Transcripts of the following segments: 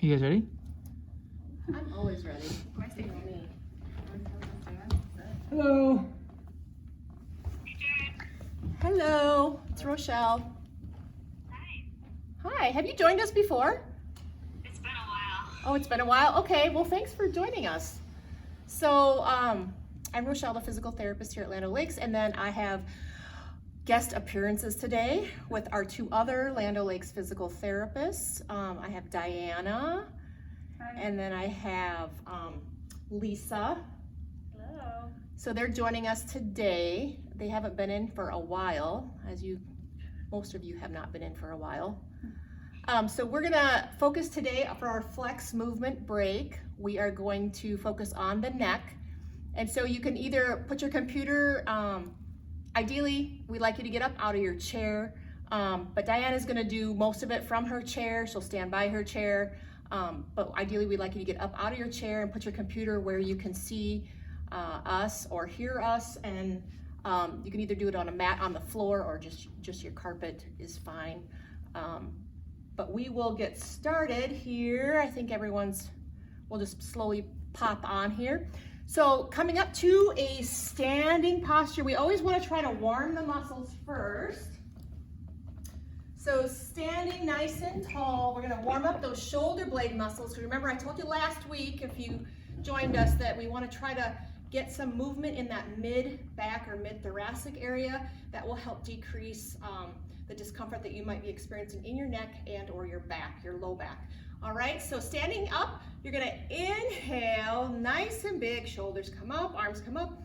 You guys ready? I'm always ready. My state on me. Hello. Hello, it's Rochelle. Hi. Hi, have you joined us before? It's been a while. Oh, it's been a while? Okay, well thanks for joining us. So, I'm Rochelle, the physical therapist here at Land O'Lakes, and then I have guest appearances today with our two other Land O'Lakes physical therapists. I have Diana. Hi. And then I have Lisa. Hello. So they're joining us today. They haven't been in for a while, as most of you have not been in for a while. So we're gonna focus today for our flex movement break. We are going to focus on the neck. And so you can either put your computer, ideally, we'd like you to get up out of your chair, but Diana's gonna do most of it from her chair. She'll stand by her chair. But ideally, we'd like you to get up out of your chair and put your computer where you can see us or hear us, and you can either do it on a mat on the floor or just your carpet is fine. But we will get started here. I think we'll just slowly pop on here. So coming up to a standing posture, we always want to try to warm the muscles first. So standing nice and tall, we're gonna warm up those shoulder blade muscles. Remember, I told you last week, if you joined us, that we wanna try to get some movement in that mid-back or mid-thoracic area. That will help decrease the discomfort that you might be experiencing in your neck and or your back, your low back. All right, so standing up, you're gonna inhale, nice and big, shoulders come up, arms come up.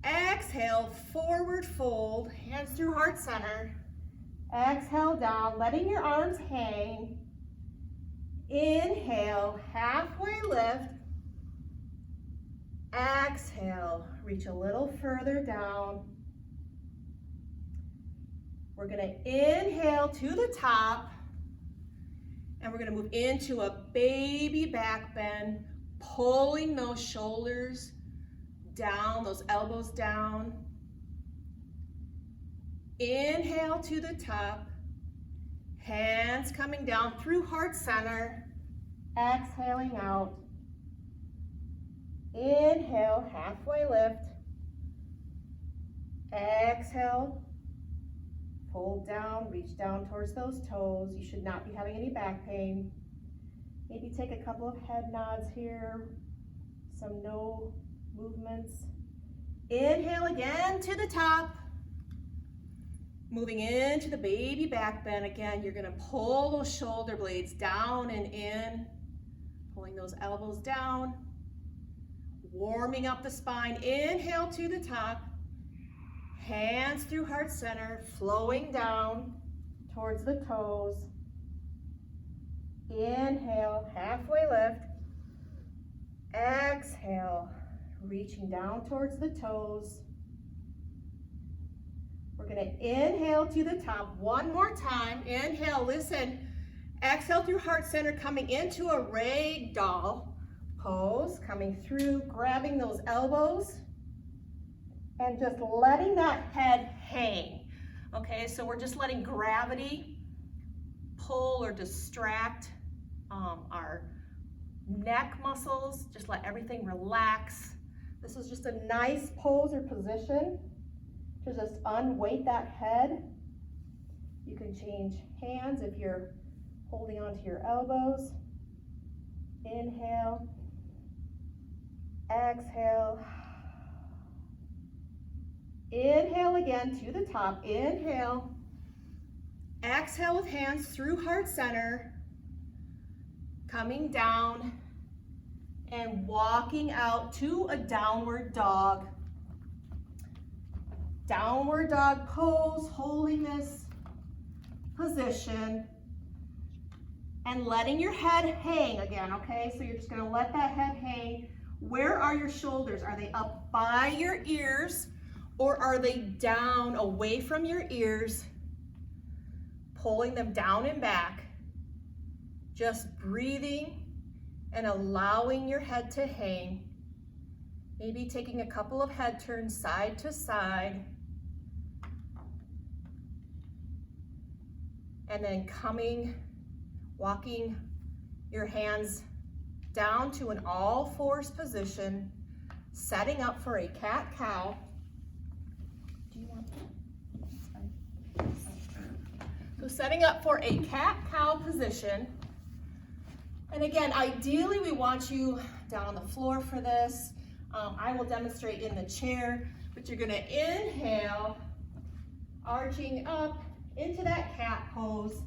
Exhale, forward fold, hands through heart center. Exhale down, letting your arms hang. Inhale, halfway lift. Exhale, reach a little further down. We're gonna inhale to the top, and we're gonna move into a baby back bend, pulling those shoulders down, those elbows down. Inhale to the top, hands coming down through heart center, exhaling out. Inhale, halfway lift. Exhale, fold down, reach down towards those toes. You should not be having any back pain. Maybe take a couple of head nods here, some no movements. Inhale again to the top. Moving into the baby back bend. Again, you're gonna pull those shoulder blades down and in, pulling those elbows down, warming up the spine. Inhale to the top, hands through heart center, flowing down towards the toes. Inhale, halfway lift. Exhale, reaching down towards the toes. We're gonna inhale to the top one more time. Inhale, listen. Exhale through heart center, coming into a ragdoll pose, coming through, grabbing those elbows, and just letting that head hang. Okay, so we're just letting gravity pull or distract our neck muscles. Just let everything relax. This is just a nice pose or position to just unweight that head. You can change hands if you're holding onto your elbows. Inhale, exhale. Inhale again to the top, inhale. Exhale with hands through heart center, coming down and walking out to a downward dog. Downward dog pose, holding this position and letting your head hang again, okay? So you're just gonna let that head hang. Where are your shoulders? Are they up by your ears or are they down away from your ears? Pulling them down and back. Just breathing and allowing your head to hang. Maybe taking a couple of head turns side to side. And then walking your hands down to an all fours position, setting up for a cat-cow. Do you want that? So setting up for a cat-cow position. And again, ideally we want you down on the floor for this. I will demonstrate in the chair, but you're gonna inhale, arching up into that cat pose.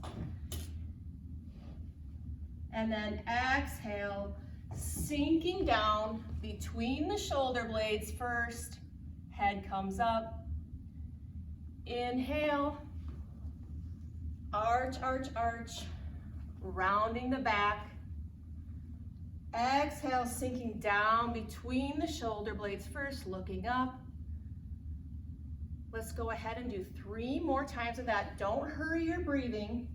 And then exhale, sinking down between the shoulder blades first. Head comes up. Inhale, arch, arch, arch, rounding the back. Exhale, sinking down between the shoulder blades first, looking up. Let's go ahead and do 3 more times of that. Don't hurry your breathing.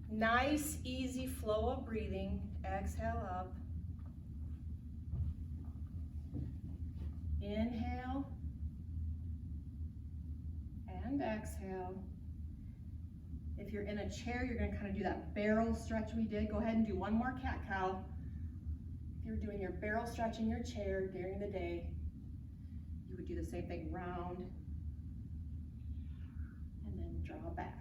Nice, easy flow of breathing. Exhale up. Inhale. And exhale. If you're in a chair, you're going to kind of do that barrel stretch we did. Go ahead and do 1 more cat-cow. If you're doing your barrel stretch in your chair during the day, you would do the same thing, round, and then draw back.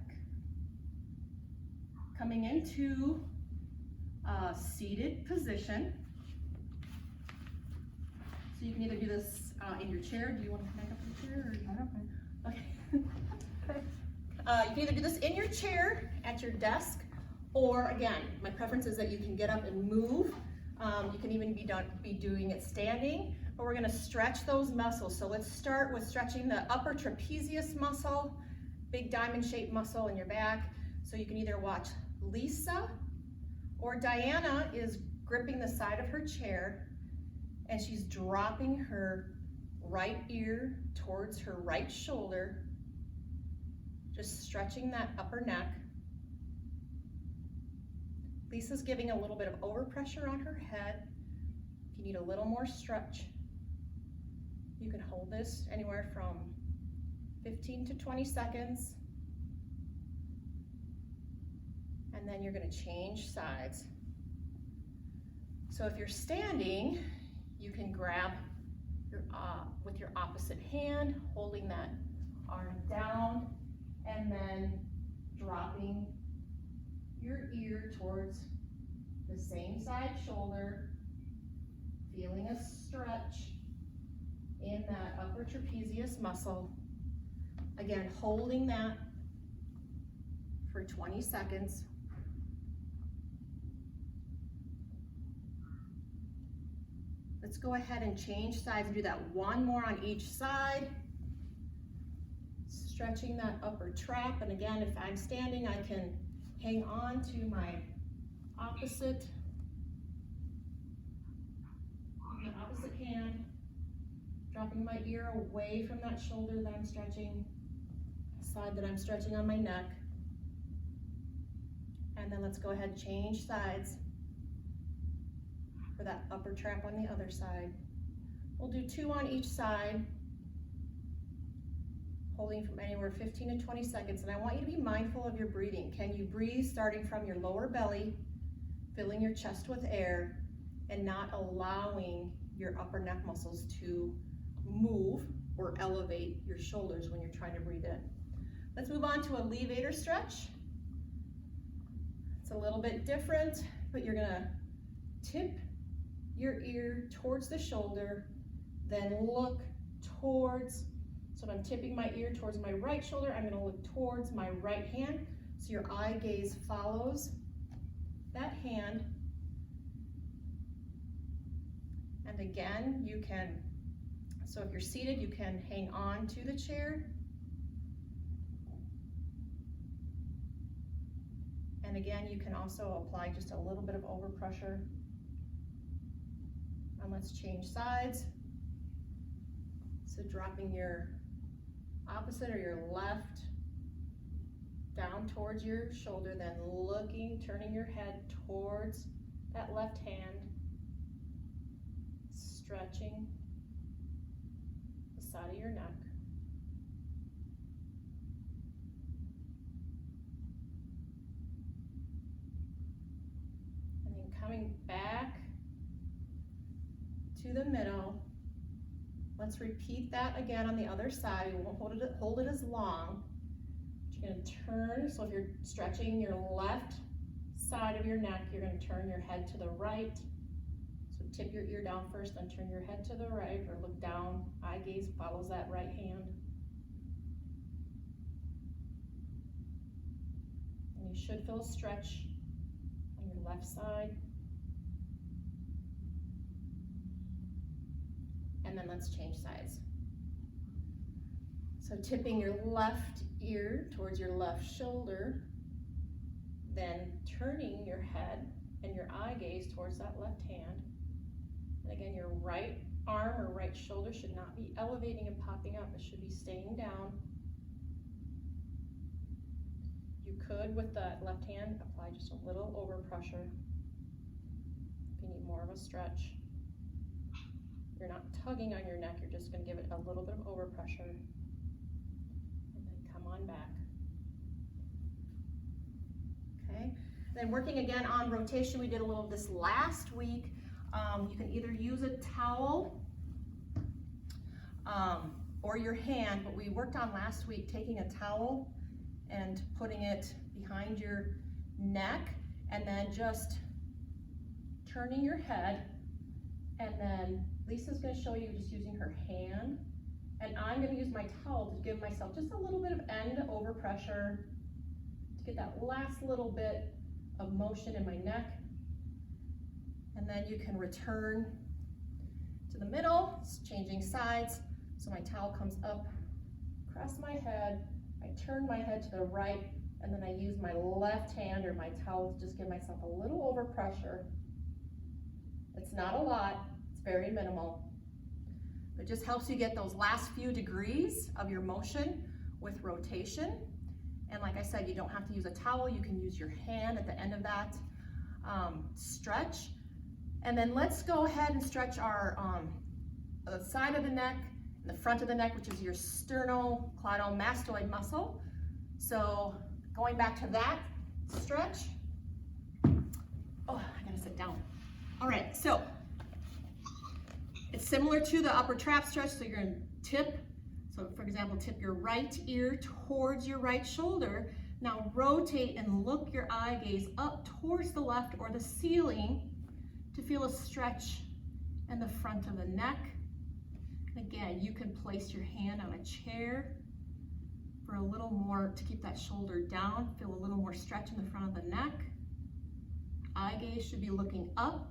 Coming into a seated position. So you can either do this in your chair. Do you want to come back up in your chair? Or? I don't know. Okay. You can either do this in your chair at your desk, or again, my preference is that you can get up and move. You can even be doing it standing, but we're gonna stretch those muscles. So let's start with stretching the upper trapezius muscle, big diamond shaped muscle in your back. So you can either watch Lisa or Diana is gripping the side of her chair and she's dropping her right ear towards her right shoulder, just stretching that upper neck. Lisa's giving a little bit of overpressure on her head. If you need a little more stretch, you can hold this anywhere from 15 to 20 seconds. And then you're going to change sides. So if you're standing, you can grab your, with your opposite hand, holding that arm down, and then dropping your ear towards the same side shoulder, feeling a stretch in that upper trapezius muscle. Again, holding that for 20 seconds. Let's go ahead and change sides and do that 1 more on each side. Stretching that upper trap, and again, if I'm standing, I can hang on to my opposite hand, dropping my ear away from that shoulder that I'm stretching, side that I'm stretching on my neck. And then let's go ahead and change sides for that upper trap on the other side. We'll do 2 on each side, holding from anywhere 15 to 20 seconds. And I want you to be mindful of your breathing. Can you breathe starting from your lower belly, filling your chest with air, and not allowing your upper neck muscles to move or elevate your shoulders when you're trying to breathe in. Let's move on to a levator stretch. It's a little bit different, but you're gonna tip your ear towards the shoulder, then look towards, so I'm tipping my ear towards my right shoulder, I'm gonna look towards my right hand, so your eye gaze follows that hand. And again, you can, so if you're seated, you can hang on to the chair. And again, you can also apply just a little bit of overpressure. And let's change sides. So dropping your opposite or your left down towards your shoulder, then looking, turning your head towards that left hand, stretching the side of your neck. coming back to the middle. Let's repeat that again on the other side. We won't hold it as long. You're going to turn, so if you're stretching your left side of your neck, you're going to turn your head to the right. So tip your ear down first, then turn your head to the right, or look down. Eye gaze follows that right hand. And you should feel a stretch on your left side. And then let's change sides. So tipping your left ear towards your left shoulder, then turning your head and your eye gaze towards that left hand. And again, your right arm or right shoulder should not be elevating and popping up. It should be staying down. You could, with that left hand, apply just a little overpressure if you need more of a stretch. You're not tugging on your neck, you're just going to give it a little bit of overpressure. And then come on back. Okay, then working again on rotation, we did a little of this last week. You can either use a towel or your hand, but we worked on last week taking a towel and putting it behind your neck and then just turning your head, and then Lisa's going to show you just using her hand, and I'm going to use my towel to give myself just a little bit of end over pressure to get that last little bit of motion in my neck. And then you can return to the middle, changing sides. So my towel comes up across my head, I turn my head to the right, and then I use my left hand or my towel to just give myself a little overpressure. It's not a lot, it's very minimal. It just helps you get those last few degrees of your motion with rotation. And like I said, you don't have to use a towel, you can use your hand at the end of that stretch. And then let's go ahead and stretch our the side of the neck and the front of the neck, which is your sternocleidomastoid muscle. So going back to that stretch. Oh, I gotta sit down. All right, so it's similar to the upper trap stretch. So you're gonna tip, so for example, tip your right ear towards your right shoulder. Now rotate and look your eye gaze up towards the left or the ceiling to feel a stretch in the front of the neck. And again, you can place your hand on a chair for a little more, to keep that shoulder down, feel a little more stretch in the front of the neck. Eye gaze should be looking up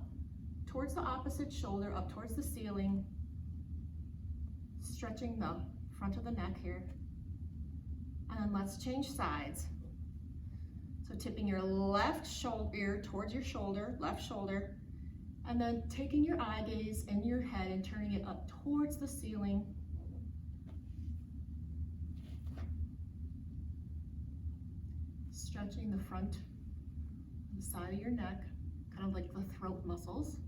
towards the opposite shoulder, up towards the ceiling, stretching the front of the neck here. And then let's change sides. So tipping your left ear towards your shoulder, left shoulder, and then taking your eye gaze and your head and turning it up towards the ceiling. Stretching the front, the side of your neck, kind of like the throat muscles.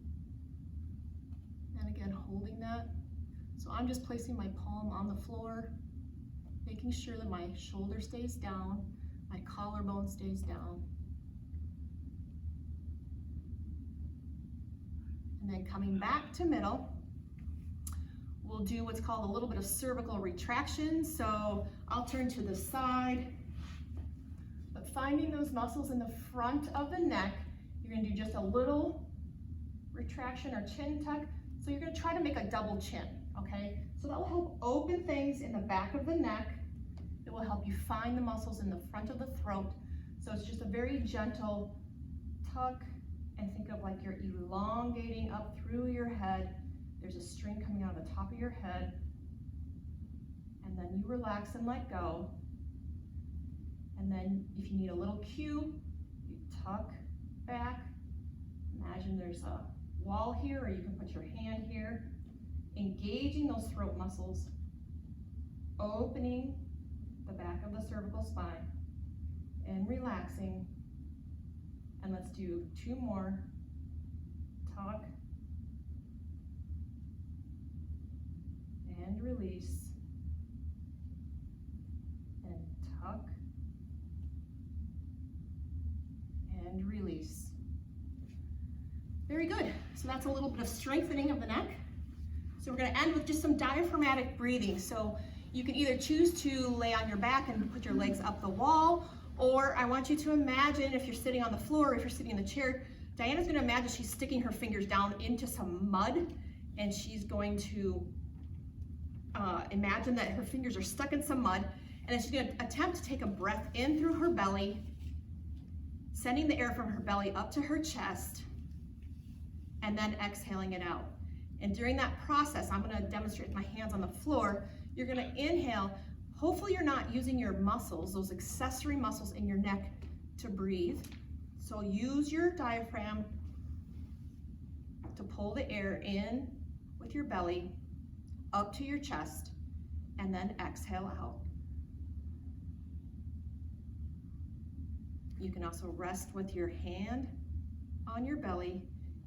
And again, holding that. So I'm just placing my palm on the floor, making sure that my shoulder stays down, my collarbone stays down. And then coming back to middle, we'll do what's called a little bit of cervical retraction. So I'll turn to the side, but finding those muscles in the front of the neck, you're gonna do just a little retraction or chin tuck. So you're gonna try to make a double chin, okay? So that will help open things in the back of the neck. It will help you find the muscles in the front of the throat. So it's just a very gentle tuck, and think of like you're elongating up through your head. There's a string coming out of the top of your head. And then you relax and let go. And then if you need a little cue, you tuck back. Imagine there's a wall here, or you can put your hand here. Engaging those throat muscles, opening the back of the cervical spine, and relaxing. And let's do two more. Tuck and release, and tuck and release. Very good. So that's a little bit of strengthening of the neck. So we're going to end with just some diaphragmatic breathing. So you can either choose to lay on your back and put your legs up the wall, or I want you to imagine if you're sitting on the floor, if you're sitting in the chair, Diana's going to imagine she's sticking her fingers down into some mud, and she's going to imagine that her fingers are stuck in some mud, and then she's going to attempt to take a breath in through her belly, sending the air from her belly up to her chest, and then exhaling it out. And during that process, I'm going to demonstrate with my hands on the floor. You're going to inhale. Hopefully you're not using your muscles, those accessory muscles in your neck, to breathe. So use your diaphragm to pull the air in with your belly up to your chest, and then exhale out. You can also rest with your hand on your belly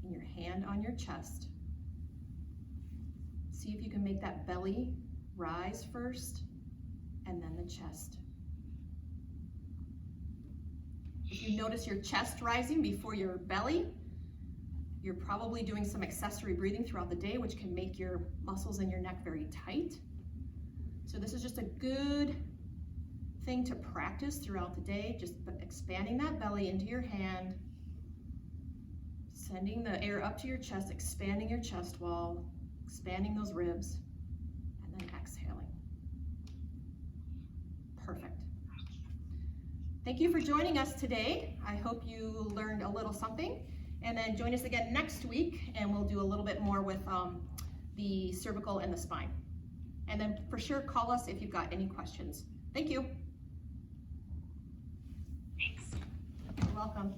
and your hand on your chest. See if you can make that belly rise first and then the chest. If you notice your chest rising before your belly, you're probably doing some accessory breathing throughout the day, which can make your muscles in your neck very tight. So this is just a good thing to practice throughout the day, just expanding that belly into your hand, sending the air up to your chest, expanding your chest wall, expanding those ribs, and then exhaling. Perfect. Thank you for joining us today. I hope you learned a little something, and then join us again next week, and we'll do a little bit more with the cervical and the spine. And then for sure, call us if you've got any questions. Thank you. Thanks. You're welcome.